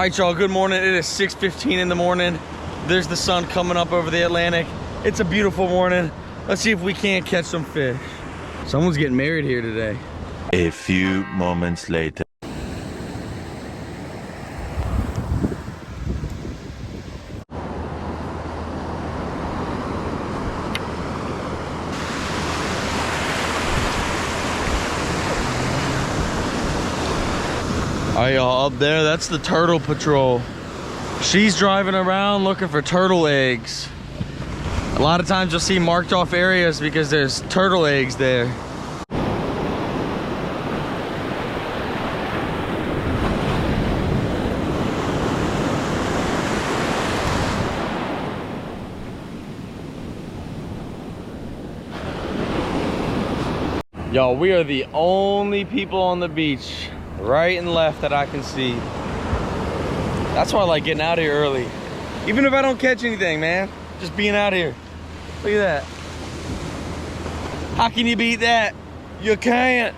right, y'all, good morning. It is 6:15 in the morning. There's the sun coming up over the Atlantic. It's a beautiful morning. Let's see if we can't catch some fish. Someone's getting married here today. A few moments later. All right, y'all, up there, that's the turtle patrol. She's driving around looking for turtle eggs. A lot of times you'll see marked off areas because there's turtle eggs there. Y'all, we are the only people on the beach, right and left, that I can see. That's why I like getting out of here early. Even if I don't catch anything, man, just being out here. Look at that. How can you beat that? You can't.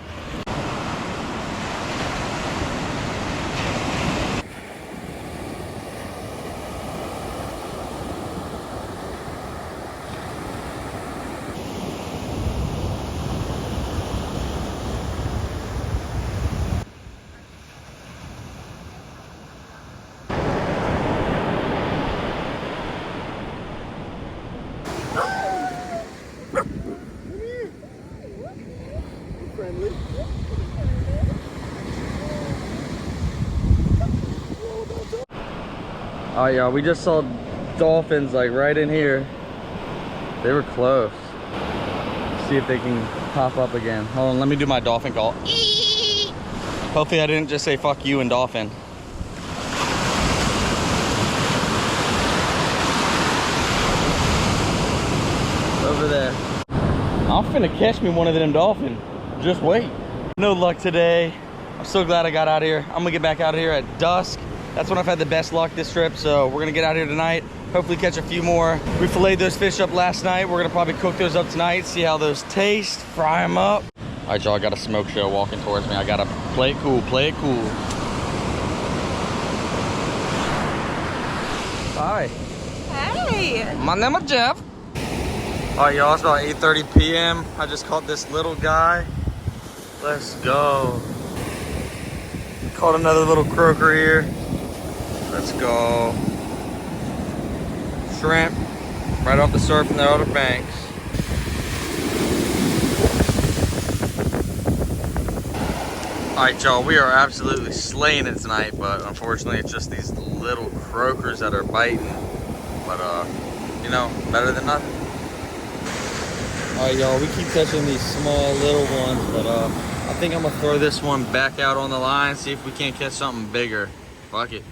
Oh yeah, we just saw dolphins like right in here. They were close. See if they can pop up again. Hold on, let me do my dolphin call. Hopefully I didn't just say fuck you and dolphin. Over there. I'm finna catch me one of them dolphins. Just wait. No luck today. I'm so glad I got out of here. I'm gonna get back out of here at dusk. That's when I've had the best luck this trip, so we're gonna get out here tonight, hopefully catch a few more. We filleted those fish up last night. We're gonna probably cook those up tonight, see how those taste, fry them up. All right, y'all, I got a smoke show walking towards me. I gotta play it cool, play it cool. Hi. Hey. My name is Jeff. All right, y'all, it's about 8:30 p.m. I just caught this little guy. Let's go. Caught another little croaker here. Let's go. Shrimp, right off the surf from the Outer Banks. All right, y'all, we are absolutely slaying it tonight, but unfortunately it's just these little croakers that are biting. But, you know, better than nothing. All right, y'all, we keep catching these small little ones, but I think I'm gonna throw this one back out on the line, see if we can't catch something bigger. Fuck it.